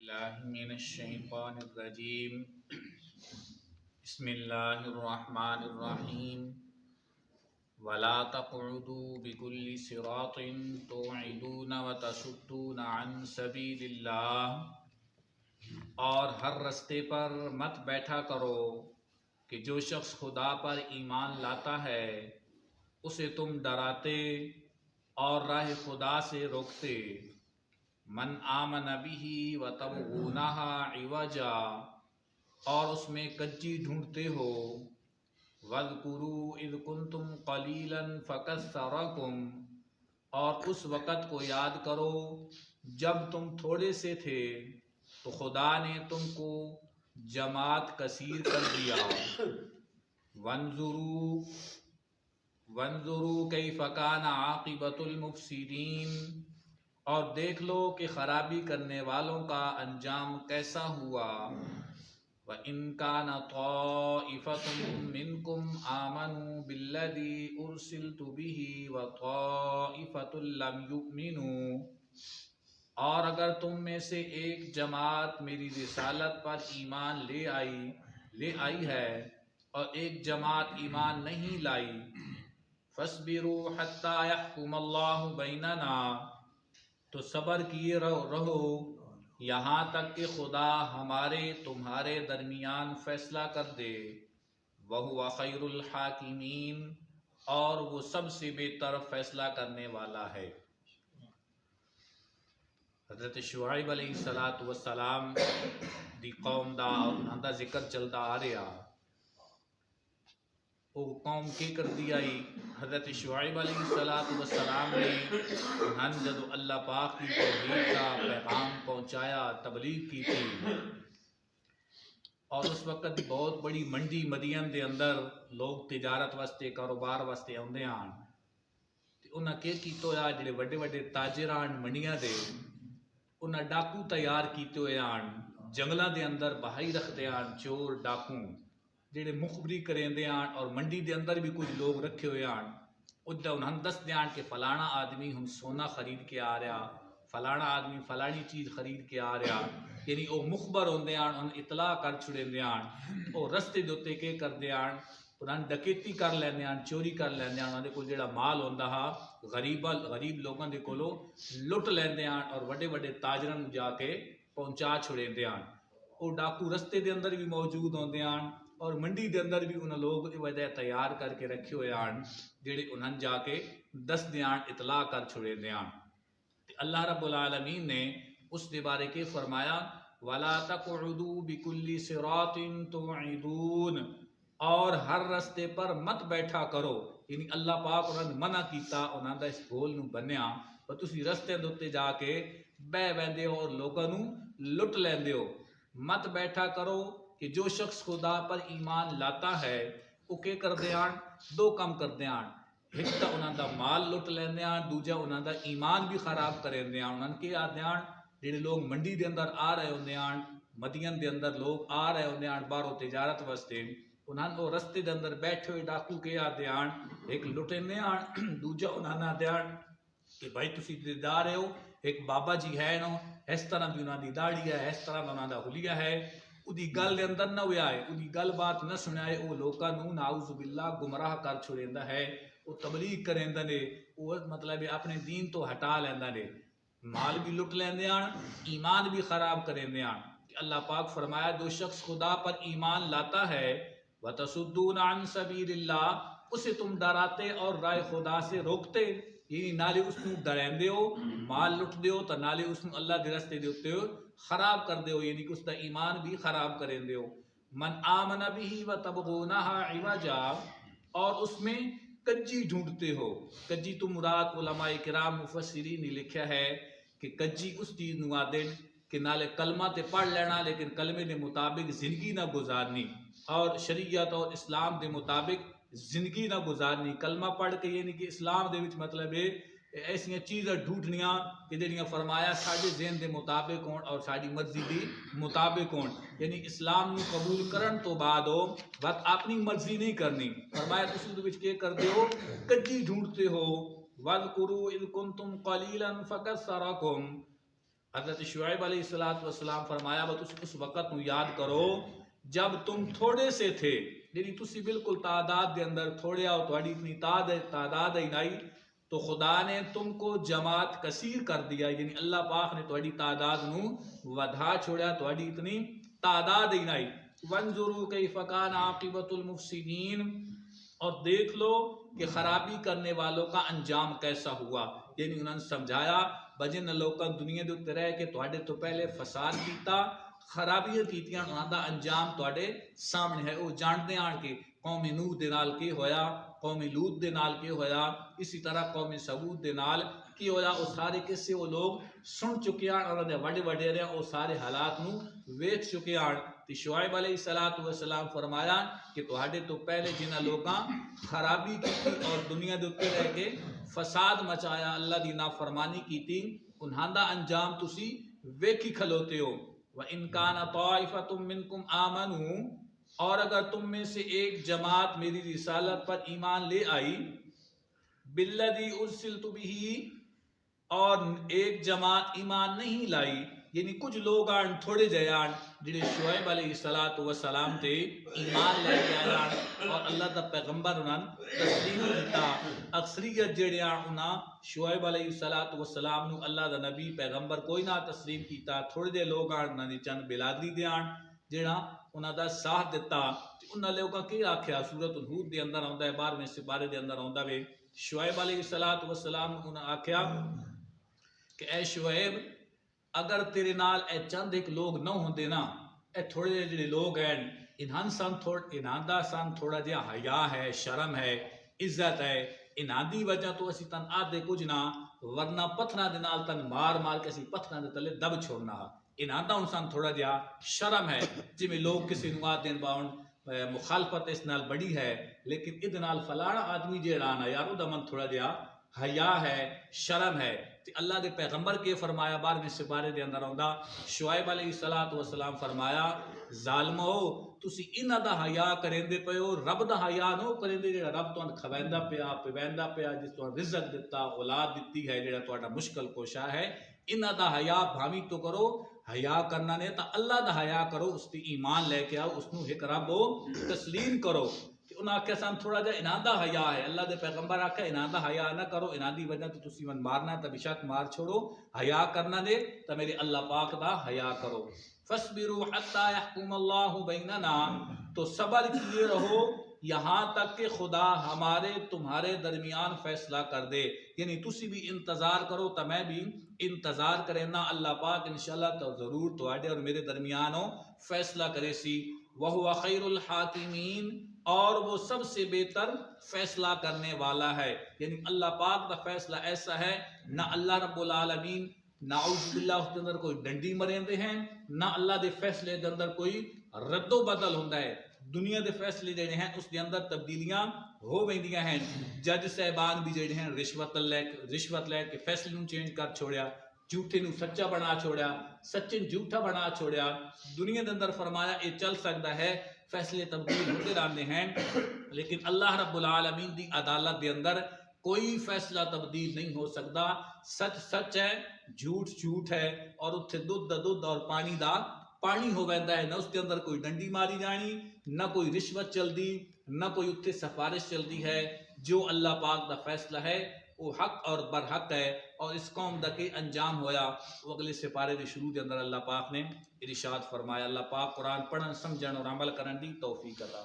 الله من الشيطان الرجيم بسم الله الرحمن الرحيم ولا تقعدوا بكل صراط توعدون وتصدون عن سبيل الله، اور ہر رستے پر مت بیٹھا کرو کہ جو شخص خدا پر ایمان لاتا ہے اسے تم ڈراتے اور راہ خدا سے روکتے۔ من آمن به وتبغونها عوجا، اور اس میں کجی ڈھونڈتے ہو۔ وَاذْكُرُوا إِذْ كُنْتُمْ قَلِيلًا فَكَثَّرَكُمْ، اور اس وقت کو یاد کرو جب تم تھوڑے سے تھے تو خدا نے تم کو جماعت کثیر کر دیا۔ وَانظُرُوا كَيْفَ كَانَ عَاقِبَةُ الْمُفْسِدِينَ، اور دیکھ لو کہ خرابی کرنے والوں کا انجام کیسا ہوا۔ وَإِن كَانَ طَائِفَةٌ مِّنكُمْ آمَنُوا بِالَّذِي أُرْسِلْتُ بِهِ وَطَائِفَةٌ لَّمْ يُؤْمِنُوا، اور اگر تم میں سے ایک جماعت میری رسالت پر ایمان لے آئی ہے اور ایک جماعت ایمان نہیں لائی، فَاصْبِرُوا حَتَّى يَحْكُمَ اللَّهُ بَيْنَنَا، تو صبر کیے رہو یہاں تک کہ خدا ہمارے تمہارے درمیان فیصلہ کر دے۔ وَهُوَ خَيْرُ الْحَاكِمِينَ، اور وہ سب سے بہتر فیصلہ کرنے والا ہے۔ حضرت شعیب علیہ السلام دی قوم دا انہاں دا ذکر چلتا آ رہا۔ وہ قوم کی کر دیا حضرت شعیب علیہ السلام نے انہاں جدو اللہ پاک کی توحید کا پیغام پہنچایا، تبلیغ کی تھی، اور اس وقت بہت بڑی منڈی مدین دے اندر لوگ تجارت واسطے کاروبار واسطے آندے ہن، تے انہاں کی کیتا جڑے وڈے وڈے تاجران منڈیاں دے انہاں ڈاکو تیار کیتے ہوئے ہن، جنگلاں دے اندر بہائی رکھدے ہن چور ڈاکو جڑے مخبری کریندے ہن، اور منڈی دے اندر بھی کچھ لوگ رکھے ہوئے ہن۔ ادھا انہاں دس دیان کہ فلانا آدمی ہن سونا خرید کے آ رہا، فلانا آدمی فلانی چیز خرید کے آ رہا، یعنی وہ مخبر ہوندے ہن، انہاں اطلاع کر چھڑیندے ہن۔ وہ رستے دے اوتے کے کردے ہن، انہاں ڈکیتی کر لیندے ہن، چوری کر لیندے ہن، انہاں دے کول جڑا مال ہوندا ہا غریب لوگاں دے کولوں لٹ لیندے ہن اور وڈے وڈے تاجراں نوں جا کے پہنچا چھڑیندے ہن۔ وہ ڈاکو رستے دے اندر بھی موجود ہوندے ہن، اور منڈی دے اندر بھی انہاں لوگ وجہ تیار کر کے رکھے ہوئے ہن جڑے انہاں جا کے دس دیان اطلاع کر چھڑے دیان۔ اللہ رب العالمین نے اس دے بارے کے فرمایا وَلَا تَقْعُدُوا بِكُلِّ صِرَاطٍ تُوعِدُونَ، اور ہر رستے پر مت بیٹھا کرو، یعنی اللہ پاک انہاں نے منع کیتا، انہاں دا اس بول نو بنیا اور تسی رستے دے اوتے جا کے بہ بیندے ہو اور لوکاں نو لٹ لیندے ہو۔ مت بیٹھا کرو کہ جو شخص خدا پر ایمان لاتا ہے وہ کیا کردے ہن؟ دو کام کردے ہن، ایک تا انہاں دا مال لٹ لیندے ہن، دوجا انہاں دا ایمان بھی خراب کریندے ہن۔ انہاں کی آدھے ہن جڑے لوگ منڈی دے اندر آ رہے ہوندے ہن، مدین دے اندر لوگ آ رہے ہوندے ہن باہروں تجارت واسطے، انہاں وہ رستے دے اندر بیٹھے ہوئے ڈاکو کے آدھے ہن، ایک لٹیندے ہن، دوجا انہاں نے آدھے ہن کہ بھائی تسی دے رہے ہو ایک بابا جی ہے نو، اس طرح دی انہاں دی داڑھی ہے، اس طرح دا انہاں دا حلیہ ہے، اُدی گل دے اندر نہ ہویا ہے، اُدی گل بات نہ سنائے، او لوکاں نوں نعوذ باللہ گمراہ کر چھڑیندا ہے، او تبلیغ کریندے نے، او مطلب اپنے دین تو ہٹا لیندے نے، مال بھی لٹ لیندے ہن، ایمان بھی خراب کریندے ہن۔ کہ اللہ پاک فرمایا جو شخص خدا پر ایمان لاتا ہے وَتَصُدُّونَ عَن سَبِيلِ اللَّهِ، اسے تم ڈراتے اور راہ خدا سے روکتے، یعنی نالے اس کو ڈریندے ہو، مال لٹ دیو تو نالے اس کو اللہ دے رستے دے اوتے خراب کر دیو، یعنی کہ اس دا ایمان بھی خراب کریں دیو۔ من آمن به وتبغونها عوجا، اور اس میں کجی ڈھونڈتے ہو۔ کجی تو مراد علماء کرام مفسرین نے لکھا ہے کہ کجی اس چیز نو آدن کہ نالے کلمہ تے پڑھ لینا لیکن کلمے دے مطابق زندگی نہ گزارنی، اور شریعت اور اسلام دے مطابق زندگی نہ گزارنی۔ کلمہ پڑھ کے یعنی کہ اسلام دے وچ مطلب ہے ایسیاں چیزاں ڈھونڈنیاں کہ جڑیاں فرمایا ساڈے ذہن دے مطابق ہون اور ساڈی مرضی دی مطابق ہون، یعنی اسلام نو قبول کرن تو بعد ہو بات اپنی مرضی نہیں کرنی۔ فرمایا تسی دے وچ کیا کردے ہو؟ کجی ڈھونڈتے ہو۔ وَاذْكُرُوا إِذْ كُنْتُمْ قَلِيلًا فَكَثَّرَكُمْ، حضرت شعیب علیہ السلام فرمایا بس اس وقت نو یاد کرو جب تم تھوڑے سے تھے، یعنی تسی بالکل تعداد دے اندر تھوڑے آؤ، تھوڑی اتنی تعداد ہی نہیں، تو خدا نے تم کو جماعت کثیر کر دیا، یعنی اللہ پاک نے تھوڑی تعداد نو ودھا چھوڑیا، تھوڑی اتنی تعداد ہی نہیں۔ وانظروا کیف کان عاقبۃ المفسدین، اور دیکھ لو کہ خرابی کرنے والوں کا انجام کیسا ہوا، یعنی انہوں نے سمجھایا بجن لوکاں دنیا دے اتر ہے کہ تواڈے تو پہلے فساد کیتا، خرابیاں کیتیاں، انہاں دا انجام تواڈے سامنے ہے۔ وہ جانتے آن کے قوم نوح دے نال کی ہویا، قوم لوط دے نال کی ہویا، اسی طرح قوم سمود دے نال کی ہویا، وہ سارے قصے وہ لوگ سن چکے ہیں، اور انہوں نے وڈیرے وہ سارے حالات نو ویکھ چکے ہیں۔ تو شعیب علیہ السلام فرمایا کہ تواڈے تو پہلے جنہاں لوگاں خرابی کی اور دنیا دے اوپر رہ کے فساد مچایا، اللہ دی نافرمانی کی، انہاں دا انجام تسی ویکھی کھلوتے ہو۔ وَإِن كَانَ طَائِفَةٌ مِّنكُمْ آمَنُوا، اور اگر تم میں سے ایک جماعت میری رسالت پر ایمان لے آئی، بِالَّذِي أُرْسِلْتُ بِهِ، اور ایک جماعت ایمان نہیں لائی، یعنی کچھ لوگ آن تھوڑے جیان جڑے شعیب علیہ السلام تے ایمان لے کے آیان اور اللہ دا پیغمبر انہاں تسلیم دیتا، اکثریت جڑے آن انہاں شعیب علیہ السلام نو اللہ دا نبی پیغمبر کوئی نہ تسلیم کیتا، تھوڑے دے لوگ آن انہاں نے چند بلادری دے آن جڑا انہاں دا ساتھ دیتا۔ انہاں لوگاں کی آکھیا سورۃ الہود دے اندر آندا ہے، 12ویں سپارے دے اندر آندا ہے، شعیب علیہ السلام انہاں آکھیا کہ اے شعیب اگر تیرے نال اے چند ایک لوگ نہ ہوندے نا، اے تھوڑے جڑے لوگ ہیں انہاں دا سن تھوڑا جہا حیا ہے، شرم ہے، عزت ہے، انہاں دی وجہ تو اسی تن آدھے کچھ نہ، ورنہ پتھراں دے نال تن مار مار کے اسی پتھراں دے تلے دب چھوڑنا۔ انہاں دا انسان تھوڑا جہا شرم ہے، جویں لوگ کسی نو آدھے باؤن مخالفت اس نال بڑی ہے، لیکن اد نال فلانا آدمی جیڑا نا یار او دا من تھوڑا جہا حیا ہے، شرم ہے۔ اللہ دے پیغمبر کے فرمایا 12ویں سپارے دے اندر آندا، شعیب علیہ السلام فرمایا ظالمو تسی انہاں دا حیا کریندے پئے ہو، رب دا حیا نہ کریندے جڑا رب تہاں کھویندا پیا پیویندا پیا، جس تہاں رزق دتا، اولاد دتی ہے، جڑا تہاڈا مشکل کوشا ہے، انہاں دا حیا بھاویں تو کرو، حیا کرنا نہیں تا اللہ دا حیا کرو، اس تے ایمان لے کے آؤ، اس نو ایک رب تسلیم کرو۔ انہاں آکھیا سان تھوڑا جا انہاں دا حیا ہے، اللہ دے پیغمبر آکھیا انہاں دا حیا نہ کرو، انہاں دی وجہ تو تسی من مارنا تا بے شک مار چھوڑو، حیا کرنا دے تا میرے اللہ پاک دا حیا کرو۔ فَاصْبِرُوا حَتَّى يَحْكُمَ اللَّهُ بَيْنَنَا، تو صبر کیے رہو یہاں تک کہ خدا ہمارے تمہارے درمیان فیصلہ کر دے، یعنی تسی بھی انتظار کرو تا میں بھی انتظار کرے نا، اللہ پاک انشاءاللہ تو ضرور تواڈے اور میرے درمیانوں فیصلہ کرے سی۔ وَهُوَ خَيْرُ الْحَاكِمِينَ، اور وہ سب سے بہتر فیصلہ کرنے والا ہے، یعنی اللہ پاک دا فیصلہ ایسا ہے نہ اللہ رب العالمین نعوذ باللہ اس کے اندر کوئی ڈنڈی مریندے ہیں، نہ اللہ دے فیصلے دے اندر کوئی رد و بدل ہوندہ ہے۔ دنیا دے فیصلے جڑے ہیں اس دے اندر تبدیلیاں ہو ویندیاں ہیں، جج صاحبان بھی جڑے ہیں رشوت لے کے فیصلے نو چینج کر چھوڑیا، جھوٹے نو سچا بنا چھوڑیا، سچے نو جھوٹا بنا چھوڑیا۔ دنیا دے اندر فرمایا یہ چل سکتا ہے، فیصلے تبدیل ہوتے رہتے ہیں، لیکن اللہ رب العالمین دی عدالت دے اندر کوئی فیصلہ تبدیل نہیں ہو سکتا۔ سچ سچ ہے، جھوٹ جھوٹ ہے، اور اتھے دودھ دا دودھ اور پانی دا پانی ہو ویندا ہے، نہ اس کے اندر کوئی ڈنڈی ماری جانی، نہ کوئی رشوت چل دی، نہ کوئی اتھے سفارش چل دی ہے۔ جو اللہ پاک دا فیصلہ ہے وہ حق اور برحق ہے، اور اس قوم دا کے انجام ہویا وہ اگلے سپارے دے شروع دے اندر اللہ پاک نے ارشاد فرمایا۔ اللہ پاک قرآن پڑھن سمجھن اور عمل کرن دی توفیق عطا